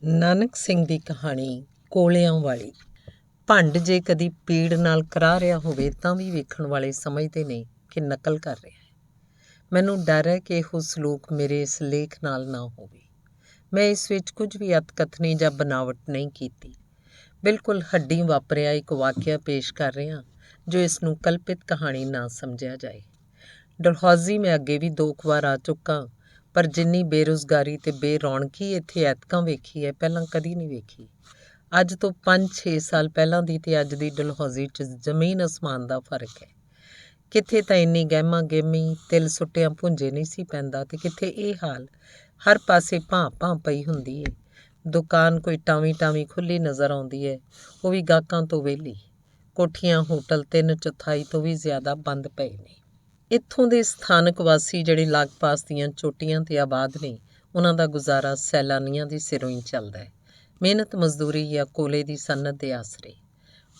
ਨਾਨਕ ਸਿੰਘ ਦੀ ਕਹਾਣੀ ਕੋਲਿਆਂ ਵਾਲੀ। ਭੰਡ ਜੇ ਕਦੀ ਪੀੜ ਨਾਲ ਕਰਾ ਰਿਹਾ ਹੋਵੇ ਤਾਂ ਵੀ ਵੇਖਣ ਵਾਲੇ ਸਮਝਦੇ ਨੇ ਕਿ ਨਕਲ ਕਰ ਰਿਹਾ ਹੈ। ਮੈਨੂੰ ਡਰ ਹੈ ਕਿ ਇਹੋ ਸਲੂਕ ਮੇਰੇ ਇਸ ਲੇਖ ਨਾਲ ਨਾ ਹੋਵੇ। ਮੈਂ ਇਸ ਵਿੱਚ ਕੁਝ ਵੀ ਅਤਕਥਨੀ ਜਾਂ ਬਨਾਵਟ ਨਹੀਂ ਕੀਤੀ। ਬਿਲਕੁਲ ਹੱਡੀਂ ਵਾਪਰਿਆ ਇੱਕ ਵਾਕਿਆ ਪੇਸ਼ ਕਰ ਰਿਹਾ ਜੋ ਇਸ ਨੂੰ ਕਲਪਿਤ ਕਹਾਣੀ ਨਾ ਸਮਝਿਆ ਜਾਏ। ਡਲਹੌਜ਼ੀ ਮੈਂ ਅੱਗੇ ਵੀ 2 ਵਾਰ ਆ ਚੁੱਕਾ, ਪਰ ਜਿੰਨੀ ਬੇਰੁਜ਼ਗਾਰੀ ਤੇ ਬੇਰੌਣਕੀ ਇੱਥੇ ਐਤਕਾਂ ਵੇਖੀ ਹੈ ਪਹਿਲਾਂ ਕਦੀ ਨਹੀਂ ਵੇਖੀ। ਅੱਜ ਤੋਂ 5-6 ਸਾਲ ਪਹਿਲਾਂ ਦੀ ਤੇ ਅੱਜ ਦੀ ਡਲਹੌਜ਼ੀ 'ਚ ਜ਼ਮੀਨ ਅਸਮਾਨ ਦਾ ਫਰਕ ਹੈ। ਕਿੱਥੇ ਤਾਂ ਇੰਨੀ ਗਹਿਮਾ ਗਹਿਮੀ ਤਿਲ ਸੁੱਟਿਆਂ ਭੁੰਜੇ ਨਹੀਂ ਸੀ ਪੈਂਦਾ ਤੇ ਕਿੱਥੇ ਇਹ ਹਾਲ ਹਰ ਪਾਸੇ ਭਾਂ ਪਈ ਹੁੰਦੀ ਏ। ਦੁਕਾਨ ਕੋਈ ਟਾਵੀਂ ਖੁੱਲ੍ਹੀ ਨਜ਼ਰ ਆਉਂਦੀ ਹੈ, ਉਹ ਵੀ ਗਾਹਕਾਂ ਤੋਂ ਵਿਹਲੀ। ਕੋਠੀਆਂ ਹੋਟਲ 3/4 ਤੋਂ ਵੀ ਜ਼ਿਆਦਾ ਬੰਦ ਪਏ ਨੇ। ਇੱਥੋਂ ਦੇ ਸਥਾਨਕ ਵਾਸੀ ਜਿਹੜੇ ਲਾਗ-ਪਾਸ ਦੀਆਂ ਚੋਟੀਆਂ 'ਤੇ ਆਬਾਦ ਨੇ, ਉਹਨਾਂ ਦਾ ਗੁਜ਼ਾਰਾ ਸੈਲਾਨੀਆਂ ਦੇ ਸਿਰੋਂ ਹੀ ਚੱਲਦਾ ਹੈ। ਮਿਹਨਤ ਮਜ਼ਦੂਰੀ ਜਾਂ ਕੋਲੇ ਦੀ ਸਨਅਤ ਦੇ ਆਸਰੇ।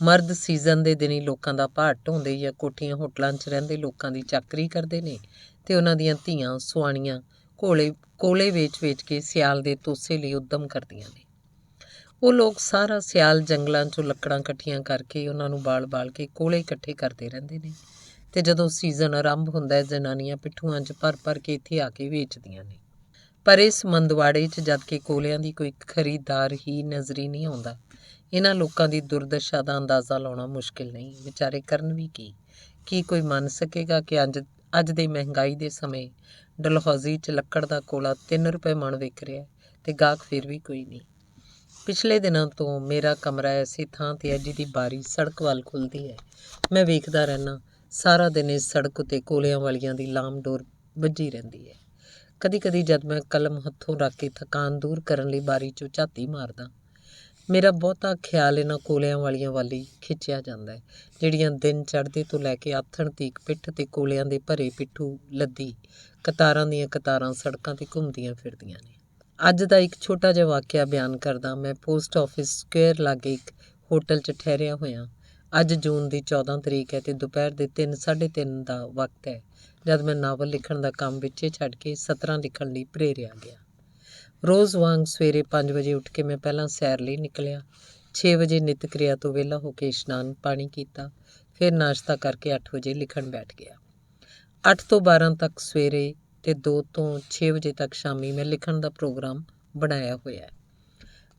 ਮਰਦ ਸੀਜ਼ਨ ਦੇ ਦਿਨੀਂ ਲੋਕਾਂ ਦਾ ਭਾਰ ਢੋਂਦੇ ਜਾਂ ਕੋਠੀਆਂ ਹੋਟਲਾਂ 'ਚ ਰਹਿੰਦੇ ਲੋਕਾਂ ਦੀ ਚਾਕਰੀ ਕਰਦੇ ਨੇ ਤੇ ਉਹਨਾਂ ਦੀਆਂ ਧੀਆਂ ਸੁਆਣੀਆਂ ਕੋਲੇ ਵੇਚ ਕੇ ਸਿਆਲ ਦੇ ਤੋਸੇ ਲਈ ਉੱਦਮ ਕਰਦੀਆਂ ਨੇ। ਉਹ ਲੋਕ ਸਾਰਾ ਸਿਆਲ ਜੰਗਲਾਂ 'ਚੋਂ ਲੱਕੜਾਂ ਇਕੱਠੀਆਂ ਕਰਕੇ ਉਹਨਾਂ ਨੂੰ ਬਾਲ ਕੇ ਕੋਲੇ ਇਕੱਠੇ ਕਰਦੇ ਰਹਿੰਦੇ ਨੇ ਤੇ ਜਦੋਂ ਸੀਜ਼ਨ ਆਰੰਭ ਹੁੰਦਾ ਜਨਾਨੀਆਂ ਪਿੱਠੂਆਂ 'ਚ ਭਰ ਕੇ ਇੱਥੇ ਆ ਕੇ ਵੇਚਦੀਆਂ ਨੇ। ਪਰ ਇਸ ਮੰਦਵਾੜੇ 'ਚ ਜਦ ਕਿ ਕੋਲਿਆਂ ਦੀ ਕੋਈ ਖਰੀਦਦਾਰ ਹੀ ਨਜ਼ਰੀ ਨਹੀਂ ਆਉਂਦਾ, ਇਹਨਾਂ ਲੋਕਾਂ ਦੀ ਦੁਰਦਸ਼ਾ ਦਾ ਅੰਦਾਜ਼ਾ ਲਾਉਣਾ ਮੁਸ਼ਕਿਲ ਨਹੀਂ। ਵਿਚਾਰੇ ਕਰਨ ਵੀ ਕੀ ਕੋਈ ਮੰਨ ਸਕੇਗਾ ਕਿ ਅੱਜ ਦੇ ਮਹਿੰਗਾਈ ਦੇ ਸਮੇਂ ਡਲਹੌਜ਼ੀ 'ਚ ਲੱਕੜ ਦਾ ਕੋਲਾ 3 ਰੁਪਏ ਮਣ ਵਿਕ ਰਿਹਾ ਤੇ ਗਾਹਕ ਫਿਰ ਵੀ ਕੋਈ ਨਹੀਂ। ਪਿਛਲੇ ਦਿਨਾਂ ਤੋਂ ਮੇਰਾ ਕਮਰਾ ਐਸੀ ਥਾਂ 'ਤੇ ਹੈ ਜਿਹਦੀ ਬਾਰੀ ਸੜਕ ਵੱਲ ਖੁੱਲ੍ਹਦੀ ਹੈ। ਮੈਂ ਵੇਖਦਾ ਰਹਿੰਦਾ ਸਾਰਾ ਦਿਨ ਇਸ ਸੜਕ ਉੱਤੇ ਕੋਲਿਆਂ ਵਾਲੀਆਂ ਦੀ ਲਾਮ ਡੋਰ ਵੱਜੀ ਰਹਿੰਦੀ ਹੈ। ਕਦੀ ਜਦ ਮੈਂ ਕਲਮ ਹੱਥੋਂ ਰੱਖ ਕੇ ਥਕਾਨ ਦੂਰ ਕਰਨ ਲਈ ਬਾਰੀ 'ਚੋਂ ਝਾਤੀ ਮਾਰਦਾ, ਮੇਰਾ ਬਹੁਤਾ ਖਿਆਲ ਇਹਨਾਂ ਕੋਲਿਆਂ ਵਾਲੀਆਂ ਵੱਲ ਹੀ ਖਿੱਚਿਆ ਜਾਂਦਾ ਹੈ ਜਿਹੜੀਆਂ ਦਿਨ ਚੜ੍ਹਦੇ ਤੋਂ ਲੈ ਕੇ ਆਥਣ ਤੀਕ ਪਿੱਠ 'ਤੇ ਕੋਲਿਆਂ ਦੇ ਭਰੇ ਪਿੱਠੂ ਲੱਦੀ ਕਤਾਰਾਂ ਦੀਆਂ ਕਤਾਰਾਂ ਸੜਕਾਂ 'ਤੇ ਘੁੰਮਦੀਆਂ ਫਿਰਦੀਆਂ ਨੇ। ਅੱਜ ਦਾ ਇੱਕ ਛੋਟਾ ਜਿਹਾ ਵਾਕਿਆ ਬਿਆਨ ਕਰਦਾ। ਮੈਂ ਪੋਸਟ ਆਫਿਸ ਸਕੁਏਅਰ ਲਾਗੇ ਇੱਕ ਹੋਟਲ 'ਚ ਠਹਿਰਿਆ ਹੋਇਆ। ਅੱਜ ਜੂਨ ਦੀ 14 ਤਰੀਕ ਹੈ ਤੇ ਦੁਪਹਿਰ ਦੇ 3-3:30 ਦਾ ਵਕਤ ਹੈ ਜਦ ਮੈਂ ਨਾਵਲ ਲਿਖਣ ਦਾ ਕੰਮ ਵਿੱਚੇ ਛੱਡ ਕੇ ਸਤਰਾਂ ਲਿਖਣ ਲਈ ਪ੍ਰੇਰਿਆ ਗਿਆ। ਰੋਜ਼ ਵਾਂਗ ਸਵੇਰੇ 5 ਵਜੇ ਉੱਠ ਕੇ ਮੈਂ ਪਹਿਲਾਂ ਸੈਰ ਲਈ ਨਿਕਲਿਆ। 6 ਵਜੇ ਨਿੱਤ ਕਿਰਿਆ ਤੋਂ ਵਿਹਲਾ ਹੋ ਕੇ ਇਸ਼ਨਾਨ ਪਾਣੀ ਕੀਤਾ, ਫਿਰ ਨਾਸ਼ਤਾ ਕਰਕੇ 8 ਵਜੇ ਲਿਖਣ ਬੈਠ ਗਿਆ। 8 ਤੋਂ 12 ਤੱਕ ਸਵੇਰੇ ਤੇ 2 ਤੋਂ 6 ਵਜੇ ਤੱਕ ਸ਼ਾਮੀ ਮੈਂ ਲਿਖਣ ਦਾ ਪ੍ਰੋਗਰਾਮ ਬਣਾਇਆ ਹੋਇਆ ਹੈ।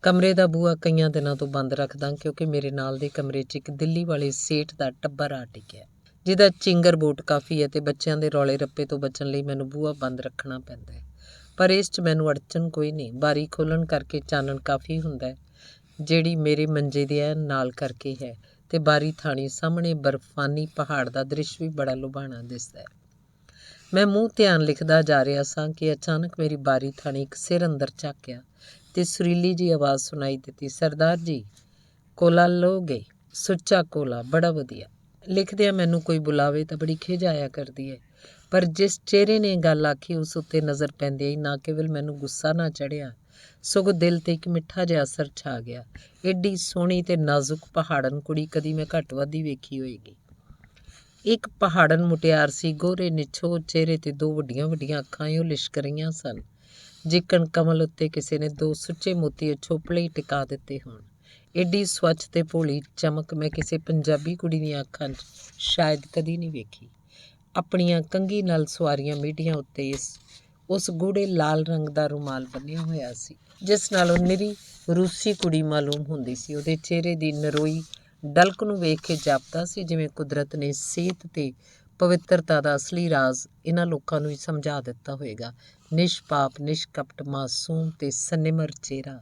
ਕਮਰੇ ਦਾ ਬੂਹਾ ਕਈਆਂ ਦਿਨਾਂ ਤੋਂ ਬੰਦ ਰੱਖਦਾ ਕਿਉਂਕਿ ਮੇਰੇ ਨਾਲ ਦੇ ਕਮਰੇ 'ਚ ਇੱਕ ਦਿੱਲੀ ਵਾਲੇ ਸੇਠ ਦਾ ਟੱਬਰ ਆ ਟਿਕਿਆ ਜਿਹਦਾ ਚਿੰਗਰ ਬੋਟ ਕਾਫੀ ਹੈ ਤੇ ਬੱਚਿਆਂ ਦੇ ਰੌਲੇ ਰੱਪੇ ਤੋਂ ਬਚਣ ਲਈ ਮੈਨੂੰ ਬੂਹਾ ਬੰਦ ਰੱਖਣਾ ਪੈਂਦਾ ਹੈ। ਪਰ ਇਸ 'ਚ ਮੈਨੂੰ ਅੜਚਨ ਕੋਈ ਨਹੀਂ। ਬਾਰੀ ਖੋਲ੍ਹਣ ਕਰਕੇ ਚਾਨਣ ਕਾਫੀ ਹੁੰਦਾ ਹੈ, ਜਿਹੜੀ ਮੇਰੇ ਮੰਜੇ ਦੇ ਨਾਲ ਕਰਕੇ ਹੈ ਤੇ ਬਾਰੀ ਥਾਣੀ ਸਾਹਮਣੇ ਬਰਫਾਨੀ ਪਹਾੜ ਦਾ ਦ੍ਰਿਸ਼ ਵੀ ਬੜਾ ਲੁਭਾਣਾ ਦਿਸਦਾ ਹੈ। ਮੈਂ ਮੂੰਹ ਧਿਆਨ ਲਿਖਦਾ ਜਾ ਰਿਹਾ ਸਾਂ ਕਿ ਅਚਾਨਕ ਮੇਰੀ ਬਾਰੀ ਥਾਣੀ ਇੱਕ ਸਿਰ ਅੰਦਰ ਝਾਕਿਆ ਤੇ ਸੁਰੀਲੀ ਜਿਹੀ ਆਵਾਜ਼ ਸੁਣਾਈ ਦਿੱਤੀ, ਸਰਦਾਰ ਜੀ ਕੋਲਾ ਲਓਗੇ? ਸੁੱਚਾ ਕੋਲਾ, ਬੜਾ ਵਧੀਆ। ਲਿਖਦਿਆਂ ਮੈਨੂੰ ਕੋਈ ਬੁਲਾਵੇ ਤਾਂ ਬੜੀ ਖਿਝ ਆਇਆ ਕਰਦੀ ਹੈ, ਪਰ ਜਿਸ ਚਿਹਰੇ ਨੇ ਗੱਲ ਆਖੀ ਉਸ ਉੱਤੇ ਨਜ਼ਰ ਪੈਂਦਿਆਂ ਹੀ ਨਾ ਕੇਵਲ ਮੈਨੂੰ ਗੁੱਸਾ ਨਾ ਚੜ੍ਹਿਆ, ਸਗੋਂ ਦਿਲ 'ਤੇ ਇੱਕ ਮਿੱਠਾ ਜਿਹਾ ਅਸਰ ਛਾ ਗਿਆ। ਏਡੀ ਸੋਹਣੀ ਤੇ ਨਾਜ਼ੁਕ ਪਹਾੜਨ ਕੁੜੀ ਕਦੀ ਮੈਂ ਘੱਟ ਵੱਧ ਹੀ ਵੇਖੀ ਹੋਏਗੀ। ਇੱਕ ਪਹਾੜਨ ਮੁਟਿਆਰ ਸੀ, ਗੋਰੇ ਨਿੱਛੋ ਚਿਹਰੇ 'ਤੇ 2 ਵੱਡੀਆਂ ਅੱਖਾਂ ਉਹ ਲਿਸ਼ਕ ਰਹੀਆਂ ਸਨ ਜਿੱਕਣ ਕਮਲ ਉੱਤੇ ਕਿਸੇ ਨੇ 2 ਸੁੱਚੇ ਮੋਤੀ ਛੋਪਲੇ ਹੀ ਟਿਕਾ ਦਿੱਤੇ ਹੋਣ। ਏਡੀ ਸਵੱਛ ਤੇ ਭੋਲੀ ਚਮਕ ਮੈਂ ਕਿਸੇ ਪੰਜਾਬੀ ਕੁੜੀ ਦੀਆਂ ਅੱਖਾਂ 'ਚ ਸ਼ਾਇਦ ਕਦੀ ਨਹੀਂ ਵੇਖੀ। ਆਪਣੀਆਂ ਕੰਘੀ ਨਾਲ ਸਵਾਰੀਆਂ ਮੀਡੀਆਂ ਉੱਤੇ ਉਸ ਗੂੜੇ ਲਾਲ ਰੰਗ ਦਾ ਰੁਮਾਲ ਬੰਨ੍ਹਿਆ ਹੋਇਆ ਸੀ ਜਿਸ ਨਾਲ ਉਹ ਨਿਰੀ ਰੂਸੀ ਕੁੜੀ ਮਾਲੂਮ ਹੁੰਦੀ ਸੀ। ਉਹਦੇ ਚਿਹਰੇ ਦੀ ਨਰੋਈ ਡਲਕ ਨੂੰ ਵੇਖ ਕੇ ਜਾਪਦਾ ਸੀ ਜਿਵੇਂ ਕੁਦਰਤ ਨੇ ਸਿਹਤ ਤੇ ਪਵਿੱਤਰਤਾ ਦਾ ਅਸਲੀ ਰਾਜ਼ ਇਹਨਾਂ ਲੋਕਾਂ ਨੂੰ ਹੀ ਸਮਝਾ ਦਿੱਤਾ ਹੋਏਗਾ। ਨਿਸ਼ਪਾਪ, ਨਿਸ਼ਕਪਟ, ਮਾਸੂਮ ਤੇ ਸਨਿਮਰ ਚਿਹਰਾ।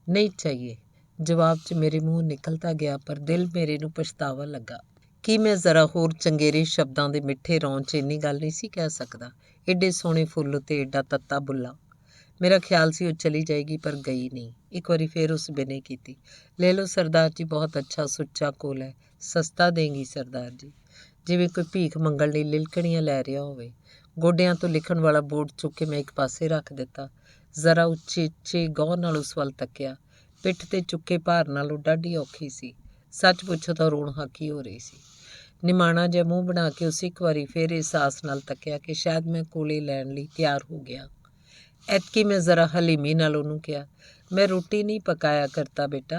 ਨਹੀਂ ਚਾਹੀਏ ਜਵਾਬ 'ਚ ਮੇਰੇ ਮੂੰਹ ਨਿਕਲਦਾ ਗਿਆ, ਪਰ ਦਿਲ ਮੇਰੇ ਨੂੰ ਪਛਤਾਵਾ ਲੱਗਾ ਕਿ ਮੈਂ ਜ਼ਰਾ ਹੋਰ ਚੰਗੇਰੇ ਸ਼ਬਦਾਂ ਦੇ ਮਿੱਠੇ ਰੌਂ 'ਚ ਇੰਨੀ ਗੱਲ ਨਹੀਂ ਸੀ ਕਹਿ ਸਕਦਾ। ਏਡੇ ਸੋਹਣੇ ਫੁੱਲ ਉੱਤੇ ਏਡਾ ਤੱਤਾ ਬੁੱਲਾ। ਮੇਰਾ ਖਿਆਲ ਸੀ ਉਹ ਚਲੀ ਜਾਏਗੀ, ਪਰ ਗਈ ਨਹੀਂ। ਇੱਕ ਵਾਰੀ ਫਿਰ ਉਸ ਬਿਨੇ ਕੀਤੀ, ਲੈ ਲਓ ਸਰਦਾਰ ਜੀ, ਬਹੁਤ ਅੱਛਾ ਸੁੱਚਾ ਕੋਲ ਹੈ, ਸਸਤਾ ਦੇਂਗੀ ਸਰਦਾਰ ਜੀ। ਜਿਵੇਂ ਕੋਈ ਭੀਖ ਮੰਗਣ ਲਈ ਲਿਲਕਣੀਆਂ ਲੈ ਰਿਹਾ ਹੋਵੇ। ਗੋਡਿਆਂ ਤੋਂ ਲਿਖਣ ਵਾਲਾ ਬੋਰਡ ਚੁੱਕ ਕੇ ਮੈਂ ਇੱਕ ਪਾਸੇ ਰੱਖ ਦਿੱਤਾ। ਜ਼ਰਾ ਉੱਚੇ ਗੌਰ ਨਾਲ ਉਸ ਵੱਲ ਤੱਕਿਆ। ਪਿੱਠ 'ਤੇ ਚੁੱਕੇ ਭਾਰ ਨਾਲ ਉਹ ਡਾਢੀ ਔਖੀ ਸੀ। ਸੱਚ ਪੁੱਛੋ ਤਾਂ ਰੋਣ ਹਾਕੀ ਹੋ ਰਹੀ ਸੀ। ਨਿਮਾਣਾ ਜਿਹਾ ਮੂੰਹ ਬਣਾ ਕੇ ਉਸ ਇੱਕ ਵਾਰੀ ਫਿਰ ਇਸ ਆਸ ਨਾਲ ਤੱਕਿਆ ਕਿ ਸ਼ਾਇਦ ਮੈਂ ਕੋਲੇ ਲੈਣ ਲਈ ਤਿਆਰ ਹੋ ਗਿਆ। ਐਤਕੀ ਮੈਂ ਜ਼ਰਾ ਹਲੀਮੀ ਨਾਲ ਉਹਨੂੰ ਕਿਹਾ, मैं रोटी नहीं पकाया करता बेटा,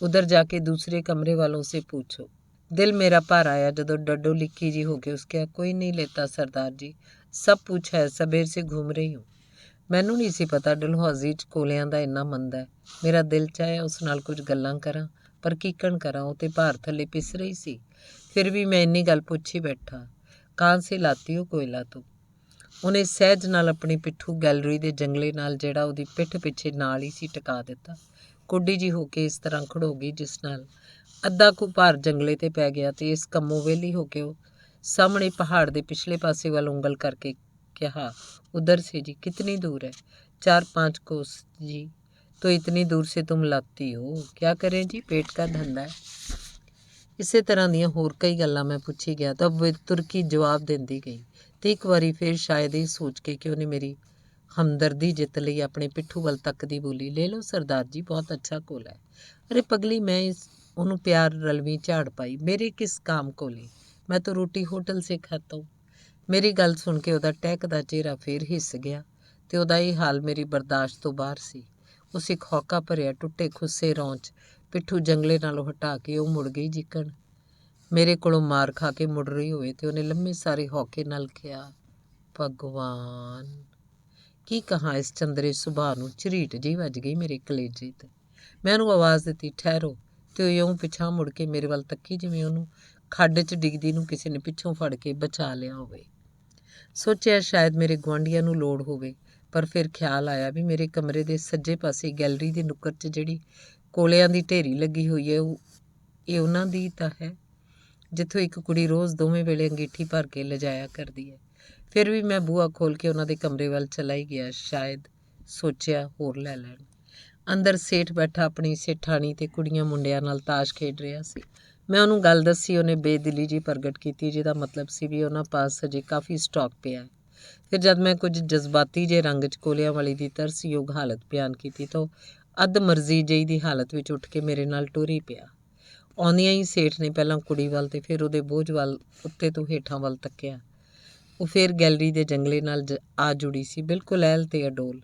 उधर जाके दूसरे कमरे वालों से पूछो। दिल मेरा भर आया जदों डड्डो लिक्की जी होके उसके कोई नहीं लेता सरदार जी, सब पूछा है, सबेर से घूम रही हूँ। ਮੈਨੂੰ ਨਹੀਂ ਸੀ ਪਤਾ ਡਲਹੌਜ਼ੀ 'ਚ ਕੋਲਿਆਂ ਦਾ ਇੰਨਾ ਮੰਦਾ ਹੈ। ਮੇਰਾ ਦਿਲ ਚਾਹਿਆ ਉਸ ਨਾਲ ਕੁਝ ਗੱਲਾਂ ਕਰਾਂ, ਪਰ ਕੀਕਣ ਕਰਾਂ, ਉਹ ਤੇ ਭਾਰ ਥੱਲੇ ਪਿਸ ਰਹੀ ਸੀ। ਫਿਰ ਵੀ ਮੈਂ ਇੰਨੀ ਗੱਲ ਪੁੱਛ ਹੀ ਬੈਠਾ, ਕਾਂ ਸੇ ਲਾਤੀ ਹੋ ਕੋਇਲਾ ਤੂੰ। ਉਹਨੇ ਸਹਿਜ ਨਾਲ ਆਪਣੀ ਪਿੱਠੂ ਗੈਲਰੀ ਦੇ ਜੰਗਲੇ ਨਾਲ ਜਿਹੜਾ ਉਹਦੀ ਪਿੱਠ ਪਿੱਛੇ ਨਾਲ ਹੀ ਸੀ ਟਿਕਾ ਦਿੱਤਾ। ਕੁੱਡੀ ਜੀ ਹੋ ਕੇ ਇਸ ਤਰ੍ਹਾਂ ਖੜੋ ਗਈ ਜਿਸ ਨਾਲ ਅੱਧਾ ਕੁ ਭਾਰ ਜੰਗਲੇ 'ਤੇ ਪੈ ਗਿਆ ਤੇ ਇਸ ਕੰਮੋਂ ਵਿਹਲੀ ਹੋ ਕੇ ਉਹ ਸਾਹਮਣੇ ਪਹਾੜ ਦੇ ਪਿਛਲੇ ਪਾਸੇ ਵੱਲ ਉਂਗਲ ਕਰਕੇ ਕਿਹਾ, उधर से जी, कितनी दूर है? 4-5 कोस जी। तो इतनी दूर से तुम लाती हो, क्या करें जी, पेट का धंधा है। ਇਸੇ ਤਰ੍ਹਾਂ ਦੀਆਂ ਹੋਰ ਕਈ ਗੱਲਾਂ ਮੈਂ ਪੁੱਛੀ ਗਿਆ ਤਾਂ ਤੁਰਕੀ ਜਵਾਬ ਦਿੰਦੀ ਗਈ ਤੇ ਇੱਕ ਵਾਰੀ ਫਿਰ ਸ਼ਾਇਦ ਇਹ ਸੋਚ ਕੇ ਕਿ ਉਹਨੇ ਮੇਰੀ ਹਮਦਰਦੀ ਜਿੱਤ ਲਈ ਆਪਣੇ ਪਿੱਠੂ ਵੱਲ ਤੱਕਦੀ ਬੋਲੀ, ਲੈ ਲਓ ਸਰਦਾਰ ਜੀ, ਬਹੁਤ ਅੱਛਾ ਕੋਲਾ ਹੈ। ਅਰੇ ਪਗਲੀ, ਮੈਂ ਉਹਨੂੰ ਪਿਆਰ ਰਲਵੀਂ ਝਾੜ ਪਾਈ, ਮੇਰੇ ਕਿਸ ਕਾਮ ਕੋਲੇ, ਮੈਂ ਤਾਂ ਰੋਟੀ ਹੋਟਲ ਸੇ ਖਾਤਾ ਹੂੰ। ਮੇਰੀ ਗੱਲ ਸੁਣ ਕੇ ਉਹਦਾ ਟਹਿਕਦਾ ਚਿਹਰਾ ਫੇਰ ਹਿੱਸ ਗਿਆ ਤੇ ਉਹਦਾ ਇਹ ਹਾਲ ਮੇਰੀ ਬਰਦਾਸ਼ਤ ਤੋਂ ਬਾਹਰ ਸੀ। ਉਸ ਇੱਕ ਹੌਕਾ ਭਰਿਆ ਟੁੱਟੇ ਖੁੱਸੇ ਰੌਂ 'ਚ ਪਿੱਠੂ ਜੰਗਲੇ ਨਾਲੋਂ ਹਟਾ ਕੇ ਉਹ ਮੁੜ ਗਈ ਜਿੱਕਣ ਮੇਰੇ ਕੋਲੋਂ ਮਾਰ ਖਾ ਕੇ ਮੁੜ ਰਹੀ ਹੋਵੇ ਤੇ ਉਹਨੇ ਲੰਮੇ ਸਾਰੇ ਹੌਕੇ ਨਾਲ ਕਿਹਾ, ਭਗਵਾਨ। ਕੀ ਕਹਾਂ, ਇਸ ਚੰਦਰੇ ਸੁਭਾਅ ਨੂੰ ਝਰੀਟ ਜਿਹੀ ਵੱਜ ਗਈ ਮੇਰੇ ਕਲੇਜੇ 'ਤੇ। ਮੈਂ ਉਹਨੂੰ ਆਵਾਜ਼ ਦਿੱਤੀ, ਠਹਿਰੋ, ਤੇ ਉਹ ਇਉਂ ਪਿਛਾਂਹ ਮੁੜ ਕੇ ਮੇਰੇ ਵੱਲ ਤੱਕੀ ਜਿਵੇਂ ਉਹਨੂੰ ਖੱਡ 'ਚ ਡਿੱਗਦੀ ਨੂੰ ਕਿਸੇ ਨੇ ਪਿੱਛੋਂ ਫੜ ਕੇ ਬਚਾ ਲਿਆ ਹੋਵੇ। ਸੋਚਿਆ ਸ਼ਾਇਦ ਮੇਰੇ ਗੁਆਂਢੀਆਂ ਨੂੰ ਲੋੜ ਹੋਵੇ, ਪਰ ਫਿਰ ਖਿਆਲ ਆਇਆ ਵੀ ਮੇਰੇ ਕਮਰੇ ਦੇ ਸੱਜੇ ਪਾਸੇ ਗੈਲਰੀ ਦੀ ਨੁੱਕਰ 'ਚ ਜਿਹੜੀ ਕੋਲਿਆਂ ਦੀ ਢੇਰੀ ਲੱਗੀ ਹੋਈ ਹੈ ਇਹ ਉਹਨਾਂ ਦੀ ਤਾਂ ਹੈ, ਜਿੱਥੋਂ ਇੱਕ ਕੁੜੀ ਰੋਜ਼ ਦੋਵੇਂ ਵੇਲੇ ਅੰਗੀਠੀ ਭਰ ਕੇ ਲਿਜਾਇਆ ਕਰਦੀ ਹੈ। ਫਿਰ ਵੀ ਮੈਂ ਬੂਹਾ ਖੋਲ੍ਹ ਕੇ ਉਹਨਾਂ ਦੇ ਕਮਰੇ ਵੱਲ ਚਲਾ ਹੀ ਗਿਆ, ਸ਼ਾਇਦ ਸੋਚਿਆ ਹੋਰ ਲੈ ਲੈਣ। ਅੰਦਰ ਸੇਠ ਬੈਠਾ ਆਪਣੀ ਸੇਠਾਣੀ ਤੇ ਕੁੜੀਆਂ ਮੁੰਡਿਆਂ ਨਾਲ ਤਾਸ਼ ਖੇਡ ਰਿਹਾ ਸੀ। ਮੈਂ ਉਹਨੂੰ ਗੱਲ ਦੱਸੀ, ਉਹਨੇ ਬੇਦਿਲੀ ਜੀ ਪ੍ਰਗਟ ਕੀਤੀ, ਜਿਹਦਾ ਮਤਲਬ ਸੀ ਵੀ ਉਹਨਾਂ ਪਾਸ ਅਜੇ ਕਾਫੀ ਸਟਾਕ ਪਿਆ ਹੈ। ਫਿਰ ਜਦ ਮੈਂ ਕੁਝ ਜਜ਼ਬਾਤੀ ਜਿਹੇ ਰੰਗ 'ਚ ਕੋਲਿਆਂ ਵਾਲੀ ਦੀ ਤਰਸਯੋਗ ਹਾਲਤ ਬਿਆਨ ਕੀਤੀ ਤਾਂ ਉਹ ਅੱਧ ਮਰਜ਼ੀ ਜਿਹੀ ਦੀ ਹਾਲਤ ਵਿੱਚ ਉੱਠ ਕੇ ਮੇਰੇ ਨਾਲ ਟੁਰ ਹੀ ਪਿਆ। ਆਉਂਦਿਆਂ ਹੀ ਸੇਠ ਨੇ ਪਹਿਲਾਂ ਕੁੜੀ ਵੱਲ ਤੇ ਫਿਰ ਉਹਦੇ ਬੋਝ ਵੱਲ ਉੱਤੇ ਤੋਂ ਹੇਠਾਂ ਵੱਲ ਤੱਕਿਆ। ਉਹ ਫਿਰ ਗੈਲਰੀ ਦੇ ਜੰਗਲੇ ਨਾਲ ਆ ਜੁੜੀ ਸੀ, ਬਿਲਕੁਲ ਐਲ ਤੇ ਅਡੋਲ,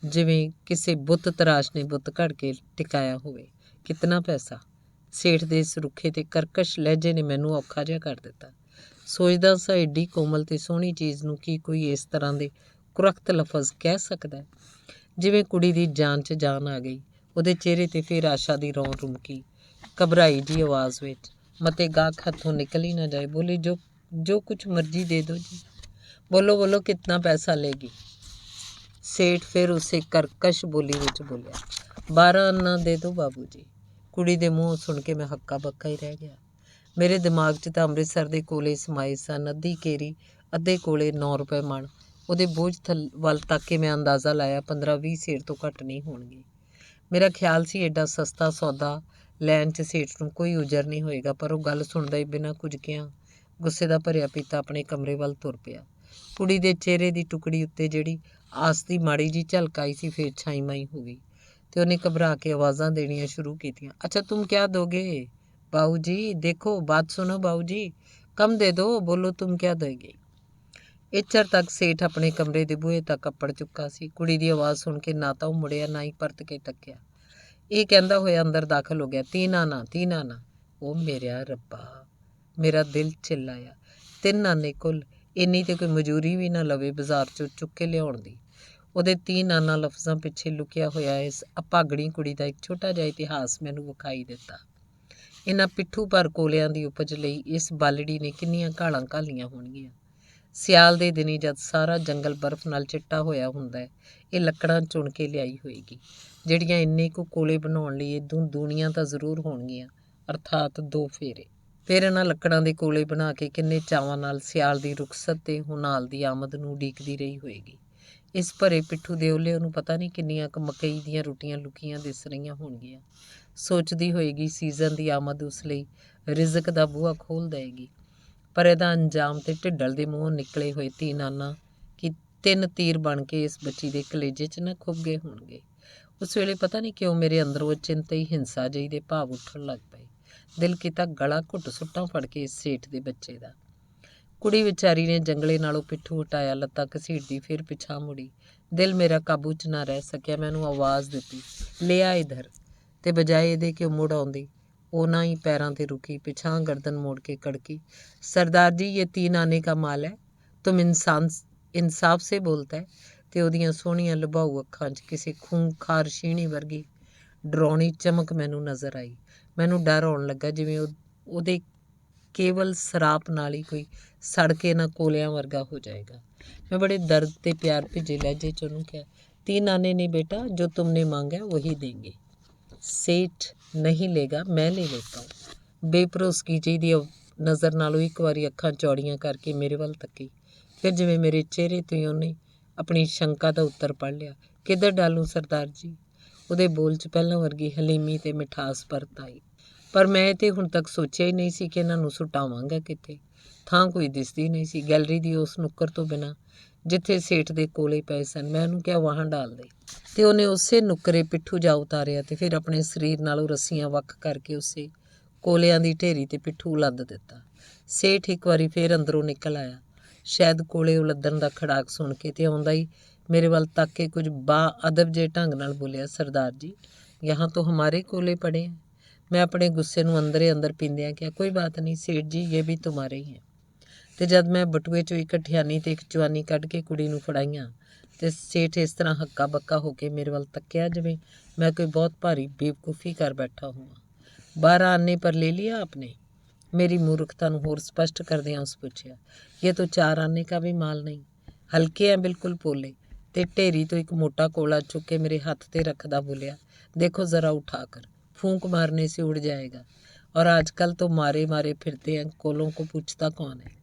ਜਿਵੇਂ ਕਿਸੇ ਬੁੱਤ ਤਰਾਸ਼ ਨੇ ਬੁੱਤ ਘੜ ਕੇ ਟਿਕਾਇਆ ਹੋਵੇ। ਕਿਤਨਾ ਪੈਸਾ? ਸੇਠ ਦੇ ਇਸ ਰੁੱਖੇ ਤੇ ਕਰਕਸ਼ ਲਹਿਜੇ ਨੇ ਮੈਨੂੰ ਔਖਾ ਜਿਹਾ ਕਰ ਦਿੱਤਾ। ਸੋਚਦਾ ਸਾਂ ਏਡੀ ਕੋਮਲ ਤੇ ਸੋਹਣੀ ਚੀਜ਼ ਨੂੰ ਕੀ ਕੋਈ ਇਸ ਤਰ੍ਹਾਂ ਦੇ ਕੁਰਖਤ ਲਫ਼ਜ਼ ਕਹਿ ਸਕਦਾ ਹੈ। ਜਿਵੇਂ ਕੁੜੀ ਦੀ ਜਾਨ 'ਚ ਜਾਨ ਆ ਗਈ। ਉਹਦੇ ਚਿਹਰੇ 'ਤੇ ਫਿਰ ਆਸ਼ਾ ਦੀ ਰੌਂ ਰੁਮਕੀ, ਘਬਰਾਈ ਜੀ ਆਵਾਜ਼ ਵਿੱਚ, ਮਤੇ ਗਾਹਕ ਹੱਥੋਂ ਨਿਕਲ ਹੀ ਨਾ ਜਾਏ। ਬੋਲੀ, ਜੋ ਕੁਛ ਮਰਜ਼ੀ ਦੇ ਦਿਓ ਜੀ। ਬੋਲੋ ਬੋਲੋ, ਕਿਤਨਾ ਪੈਸਾ ਲੇਗੀ? ਸੇਠ ਫਿਰ ਉਸੇ ਕਰਕਸ਼ ਬੋਲੀ ਵਿੱਚ ਬੋਲਿਆ, 12 ਆਨਾ ਦੇ ਦਿਓ ਬਾਬੂ ਜੀ। ਕੁੜੀ ਦੇ ਮੂੰਹੋਂ ਸੁਣ ਕੇ ਮੈਂ ਹੱਕਾ ਬੱਕਾ ਹੀ ਰਹਿ ਗਿਆ। ਮੇਰੇ ਦਿਮਾਗ 'ਚ ਤਾਂ ਅੰਮ੍ਰਿਤਸਰ ਦੇ ਕੋਲੇ ਸਮਾਏ ਸਨ, ਅੱਧੀ ਕੇਰੀ, ਅੱਧੇ ਕੋਲੇ 9 ਰੁਪਏ ਮਣ। ਉਹਦੇ ਬੋਝ ਵੱਲ ਤੱਕ ਕੇ ਮੈਂ ਅੰਦਾਜ਼ਾ ਲਾਇਆ 15-20 ਸੇਰ ਤੋਂ ਘੱਟ ਨਹੀਂ ਹੋਣਗੇ। ਮੇਰਾ ਖਿਆਲ ਸੀ ਐਡਾ ਸਸਤਾ ਸੌਦਾ ਲੈਣ 'ਚ ਸੇਠ ਨੂੰ ਕੋਈ ਉਜਰ ਨਹੀਂ ਹੋਏਗਾ, ਪਰ ਉਹ ਗੱਲ ਸੁਣਦਾ ਹੀ ਬਿਨਾਂ ਕੁਝ ਕਿਹਾ ਗੁੱਸੇ ਦਾ ਭਰਿਆ ਪੀਤਾ ਆਪਣੇ ਕਮਰੇ ਵੱਲ ਤੁਰ ਪਿਆ। ਕੁੜੀ ਦੇ ਚਿਹਰੇ ਦੀ ਟੁਕੜੀ ਉੱਤੇ ਜਿਹੜੀ ਆਸ ਦੀ ਮਾੜੀ ਜੀ ਝਲਕ ਆਈ ਸੀ ਫਿਰ ਛਾਈ ਮਾਈ ਹੋ ਗਈ ਤੇ ਉਹਨੇ ਘਬਰਾ ਕੇ ਆਵਾਜ਼ਾਂ ਦੇਣੀਆਂ ਸ਼ੁਰੂ ਕੀਤੀਆਂ, ਅੱਛਾ ਤੁਮ ਕਿਆ ਦੋਗੇ ਬਾਊ ਜੀ? ਦੇਖੋ, ਬਾਤ ਸੁਣੋ ਬਾਊ ਜੀ, ਕਮ ਦੇ ਦੋ, ਬੋਲੋ ਤੁਮ ਕਿਆ ਦੋਗੇ? ਇੱਚਰ ਤੱਕ ਸੇਠ ਆਪਣੇ ਕਮਰੇ ਦੇ ਬੂਹੇ ਤੱਕ ਅੱਪੜ ਚੁੱਕਾ ਸੀ। ਕੁੜੀ ਦੀ ਆਵਾਜ਼ ਸੁਣ ਕੇ ਨਾ ਤਾਂ ਉਹ ਮੁੜਿਆ ਨਾ ਹੀ ਪਰਤ ਕੇ ਤੱਕਿਆ। ਇਹ ਕਹਿੰਦਾ ਹੋਇਆ ਅੰਦਰ ਦਾਖਲ ਹੋ ਗਿਆ, 3 ਆਨਾ, 3 ਆਨਾ। ਉਹ ਮੇਰਿਆ ਰੱਬਾ, ਮੇਰਾ ਦਿਲ ਚਿੱਲਾਇਆ। 3 ਆਨੇ ਕੁੱਲ, ਇੰਨੀ ਤੇ ਕੋਈ ਮਜ਼ਦੂਰੀ ਵੀ ਨਾ ਲਵੇ ਬਾਜ਼ਾਰ 'ਚੋਂ ਚੁੱਕ ਕੇ ਲਿਆਉਣ ਦੀ। ਉਹਦੇ 3 ਆਨਾ ਲਫ਼ਜ਼ਾਂ ਪਿੱਛੇ ਲੁਕਿਆ ਹੋਇਆ ਇਸ ਅਭਾਗਣੀ ਕੁੜੀ ਦਾ ਇੱਕ ਛੋਟਾ ਜਿਹਾ ਇਤਿਹਾਸ ਮੈਨੂੰ ਵਿਖਾਈ ਦਿੱਤਾ। ਇਹਨਾਂ ਪਿੱਠੂ ਭਰ ਕੋਲਿਆਂ ਦੀ ਉਪਜ ਲਈ ਇਸ ਬਾਲੜੀ ਨੇ ਕਿੰਨੀਆਂ ਘਾਲਾਂ ਘਾਲੀਆਂ ਹੋਣਗੀਆਂ। ਸਿਆਲ ਦੇ ਦਿਨੀ ਜਦ ਸਾਰਾ ਜੰਗਲ ਬਰਫ਼ ਨਾਲ ਚਿੱਟਾ ਹੋਇਆ ਹੁੰਦਾ ਹੈ, ਇਹ ਲੱਕੜਾਂ ਚੁਣ ਕੇ ਲਿਆਈ ਹੋਏਗੀ, ਜਿਹੜੀਆਂ ਇੰਨੇ ਕੁ ਕੋਲੇ ਬਣਾਉਣ ਲਈ ਇਦੋਂ ਦੂਣੀਆਂ ਤਾਂ ਜ਼ਰੂਰ ਹੋਣਗੀਆਂ, ਅਰਥਾਤ 2 ਫੇਰੇ। ਫਿਰ ਇਹਨਾਂ ਲੱਕੜਾਂ ਦੇ ਕੋਲੇ ਬਣਾ ਕੇ ਕਿੰਨੇ ਚਾਵਾਂ ਨਾਲ ਸਿਆਲ ਦੀ ਰੁਖਸਤ ਤੇ ਹੁਨਾਲ ਦੀ ਆਮਦ ਨੂੰ ਉਡੀਕਦੀ ਰਹੀ ਹੋਏਗੀ। ਇਸ ਭਰੇ ਪਿੱਠੂ ਦੇ ਓਲੇ ਉਹਨੂੰ ਪਤਾ ਨਹੀਂ ਕਿੰਨੀਆਂ ਕੁ ਮਕਈ ਦੀਆਂ ਰੋਟੀਆਂ ਲੁਕੀਆਂ ਦਿਸ ਰਹੀਆਂ ਹੋਣਗੀਆਂ। ਸੋਚਦੀ ਹੋਏਗੀ ਸੀਜ਼ਨ ਦੀ ਆਮਦ ਉਸ ਲਈ ਰਿਜ਼ਕ ਦਾ ਬੂਹਾ ਖੋਲ੍ਹ ਦੇਵੇਗੀ, ਪਰ ਇਹਦਾ ਅੰਜਾਮ ਤੇ ਢਿੱਡਲ ਦੇ ਮੂੰਹੋਂ ਨਿਕਲੇ ਹੋਏ 3 ਆਨਾ ਕਿ 3 ਤੀਰ ਬਣ ਕੇ ਇਸ ਬੱਚੀ ਦੇ ਕਲੇਜੇ 'ਚ ਨਾ ਖੁੱਭ ਗਏ ਹੋਣਗੇ। ਉਸ ਵੇਲੇ ਪਤਾ ਨਹੀਂ ਕਿਉਂ ਮੇਰੇ ਅੰਦਰੋਂ ਚਿੰਤਈ ਹਿੰਸਾ ਜਿਹੀ ਦੇ ਭਾਵ ਉੱਠਣ ਲੱਗ ਪਏ। ਦਿਲ ਕੀਤਾ ਗਲਾ ਘੁੱਟ ਸੁੱਟਾਂ ਫੜ ਕੇ ਇਸ ਸੇਠ ਦੇ ਬੱਚੇ ਦਾ। ਕੁੜੀ ਵਿਚਾਰੀ ਨੇ ਜੰਗਲੇ ਨਾਲੋਂ ਪਿੱਠੂ ਹਟਾਇਆ, ਲੱਤਾਂ ਘਸੀਟਦੀ ਫਿਰ ਪਿਛਾਂਹ ਮੁੜੀ ਦਿਲ ਮੇਰਾ ਕਾਬੂ 'ਚ ਨਾ ਰਹਿ ਸਕਿਆ। ਮੈਨੂੰ ਆਵਾਜ਼ ਦਿੱਤੀ, ਲੈ ਆ ਇਧਰ। ਤੇ ਬਜਾਏ ਇਹਦੇ ਕਿ ਉਹ ਮੁੜ ਆਉਂਦੀ, ਉਹਨਾਂ ਹੀ ਪੈਰਾਂ 'ਤੇ ਰੁਕੀ, ਪਿਛਾਂ ਗਰਦਨ ਮੋੜ ਕੇ ਕੜਕੀ, ਸਰਦਾਰ ਜੀ ਇਹ 3 ਆਨੇ का माल है, तुम इंसाफ से बोलता है। ਤੇ ਉਹਦੀਆਂ ਸੋਹਣੀਆਂ ਲੁਭਾਊ ਅੱਖਾਂ 'ਚ ਕਿਸੇ ਖੂੰਖਾਰ ਸ਼ੀਣੀ ਵਰਗੀ ਡਰਾਉਣੀ ਚਮਕ ਮੈਨੂੰ ਨਜ਼ਰ ਆਈ। ਮੈਨੂੰ ਡਰ ਆਉਣ ਲੱਗਾ ਜਿਵੇਂ ਉਹਦੇ ਕੇਵਲ ਸਰਾਪ ਨਾਲ ਹੀ ਕੋਈ ਸੜ ਕੇ ਨਾ ਕੋਲਿਆਂ ਵਰਗਾ ਹੋ ਜਾਏਗਾ। ਮੈਂ ਬੜੇ ਦਰਦ ਤੇ ਪਿਆਰ ਭਿੱਜੇ ਲਹਿਜੇ 'ਚ ਉਹਨੂੰ ਕਿਹਾ, 3 आने नहीं बेटा, जो तुमने मांगा वही देंगे। सेठ नहीं लेगा, मैं ले लेता हूँ। ਬੇਭਰੋਸਗੀ ਜਿਹੀ ਦੀ ਨਜ਼ਰ ਨਾਲੋਂ ਇੱਕ ਵਾਰੀ ਅੱਖਾਂ ਚੌੜੀਆਂ ਕਰਕੇ ਮੇਰੇ ਵੱਲ ਤੱਕੀ। ਫਿਰ ਜਿਵੇਂ ਮੇਰੇ ਚਿਹਰੇ ਤੋਂ ਹੀ ਉਹਨੇ ਆਪਣੀ ਸ਼ੰਕਾ ਦਾ ਉੱਤਰ ਪੜ੍ਹ ਲਿਆ, ਕਿੱਧਰ ਡਾਲੂੰ ਸਰਦਾਰ ਜੀ। ਉਹਦੇ ਬੋਲ 'ਚ ਪਹਿਲਾਂ ਵਰਗੀ ਹਲੀਮੀ ਤੇ ਮਿਠਾਸ ਪਰਤ ਆਈ। ਪਰ ਮੈਂ ਤੇ ਹੁਣ ਤੱਕ ਸੋਚਿਆ ਹੀ ਨਹੀਂ ਸੀ ਕਿ ਇਹਨਾਂ ਨੂੰ ਸੁਟਾਵਾਂਗਾ ਕਿੱਥੇ। ਥਾਂ ਕੋਈ ਦਿਸਦੀ ਨਹੀਂ ਸੀ। ਗੈਲਰੀ ਦੀ ਉਸ ਨੁੱਕਰ ਤੋਂ ਬਿਨਾਂ ਜਿੱਥੇ ਸੇਠ ਦੇ ਕੋਲੇ ਪਏ ਸਨ, ਮੈਂ ਉਹਨੂੰ ਕਿਹਾ ਵਾਹਾਂ ਡਾਲ ਦੇ। ਤੇ ਉਹਨੇ ਉਸੇ ਨੁੱਕਰੇ ਪਿੱਠੂ ਜਾ ਉਤਾਰਿਆ ਤੇ ਫਿਰ ਆਪਣੇ ਸਰੀਰ ਨਾਲੋਂ ਰੱਸੀਆਂ ਵੱਖ ਕਰਕੇ ਉਸੇ ਕੋਲਿਆਂ ਦੀ ਢੇਰੀ ਤੇ ਪਿੱਠੂ ਲੱਦ ਦਿੱਤਾ। ਸੇਠ ਇੱਕ ਵਾਰੀ ਫੇਰ ਅੰਦਰੋਂ ਨਿਕਲ ਆਇਆ, ਸ਼ਾਇਦ ਕੋਲੇ ਉਲੱਦਣ ਦਾ ਖੜਾਕ ਸੁਣ ਕੇ, ਤੇ ਆਉਂਦਾ ਹੀ ਮੇਰੇ ਵੱਲ ਤੱਕ ਕੇ ਕੁਝ ਬਾ-ਅਦਬ ਜਿਹੇ ਢੰਗ ਨਾਲ ਬੋਲਿਆ, ਸਰਦਾਰ ਜੀ ਯਹਾਂ ਤੋਂ ਹਮਾਰੇ ਕੋਲੇ ਪੜੇ हैं। ਮੈਂ ਆਪਣੇ ਗੁੱਸੇ ਨੂੰ ਅੰਦਰੇ ਅੰਦਰ ਪੀਂਦਿਆਂ ਕਿਹਾ, ਕੋਈ ਬਾਤ ਨਹੀਂ ਸੇਠ ਜੀ, ਇਹ ਵੀ ਤੁਮਾਰੇ ਹੀ ਹੈ। ਤੇ ਜਦ ਮੈਂ ਬਟੂਏ 'ਚੋਂ ਇੱਕ ਠਿਆਨੀ ਤੇ ਇੱਕ ਚਵਾਨੀ ਕੱਢ ਕੇ ਕੁੜੀ ਨੂੰ ਫੜਾਈਆਂ ਤੇ ਸੇਠ ਇਸ ਤਰ੍ਹਾਂ ਹੱਕਾ ਬੱਕਾ ਹੋ ਕੇ ਮੇਰੇ ਵੱਲ ਤੱਕਿਆ ਜਿਵੇਂ ਮੈਂ ਕੋਈ ਬਹੁਤ ਭਾਰੀ ਬੇਵਕੂਫੀ ਕਰ ਬੈਠਾ ਹੋਵਾਂ। 12 आने पर ले लिया आपने? मेरी मूर्खता ਨੂੰ ਹੋਰ ਸਪਸ਼ਟ ਕਰਦਿਆਂ ਉਸ ਪੁੱਛਿਆ। ਇਹ ਤਾਂ 4 आने का भी माल नहीं। ਹਲਕੇ ਹੈ ਬਿਲਕੁਲ ਪੋਲੇ। ਤੇ ਢੇਰੀ ਤੋਂ ਇੱਕ ਮੋਟਾ ਕੋਲਾ ਚੁੱਕ ਕੇ ਮੇਰੇ ਹੱਥ ਤੇ ਰੱਖਦਾ ਬੋਲਿਆ, देखो ज़रा उठा कर, फूंक मारने से उड़ जाएगा। और आजकल तो मारे मारे फिरते हैं, कोलों को पूछता कौन है।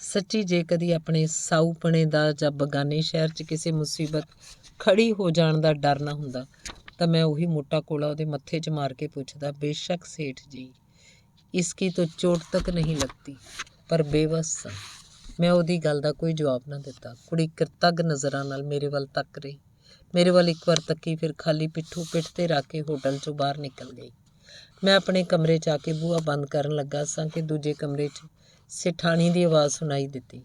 ਸੱਚੀ ਜੇ ਕਦੀ ਆਪਣੇ ਸਾਊਪਣੇ ਦਾ ਜਾਂ ਬਗਾਨੇ ਸ਼ਹਿਰ 'ਚ ਕਿਸੇ ਮੁਸੀਬਤ ਖੜੀ ਹੋ ਜਾਣ ਦਾ ਡਰ ਨਾ ਹੁੰਦਾ ਤਾਂ ਮੈਂ ਉਹੀ ਮੋਟਾ ਕੋਲਾ ਉਹਦੇ ਮੱਥੇ 'ਚ ਮਾਰ ਕੇ ਪੁੱਛਦਾ, ਬੇਸ਼ੱਕ ਸੇਠ ਜੀ, ਇਸਕੀ ਤਾਂ ਚੋਟ ਤੱਕ ਨਹੀਂ ਲੱਗਤੀ, ਪਰ ਬੇਵਸ ਸਾਂ। ਮੈਂ ਉਹਦੀ ਗੱਲ ਦਾ ਕੋਈ ਜਵਾਬ ਨਾ ਦਿੱਤਾ। ਕੁੜੀ ਕਿਰਤੱਗ ਨਜ਼ਰਾਂ ਨਾਲ ਮੇਰੇ ਵੱਲ ਤੱਕ ਰਹੀ। ਮੇਰੇ ਵੱਲ ਇੱਕ ਵਾਰ ਤੱਕੀ, ਫਿਰ ਖਾਲੀ ਪਿੱਠੂ ਪਿੱਠ 'ਤੇ ਰੱਖ ਕੇ ਹੋਟਲ 'ਚੋਂ ਬਾਹਰ ਨਿਕਲ ਗਈ। ਮੈਂ ਆਪਣੇ ਕਮਰੇ 'ਚ ਆ ਕੇ ਬੂਹਾ ਬੰਦ ਕਰਨ ਲੱਗਾ ਸਾਂ ਕਿ ਦੂਜੇ ਕਮਰੇ 'ਚ सेठानी की आवाज़ सुनाई देती,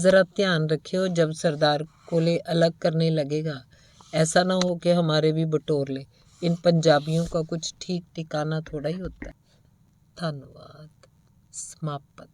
ज़रा ध्यान रखियो जब सरदार कोले अलग करने लगेगा, ऐसा ना हो कि हमारे भी बटोर ले। इन पंजाबियों का कुछ ठीक ठिकाना थोड़ा ही होता है। धन्यवाद। समाप्त।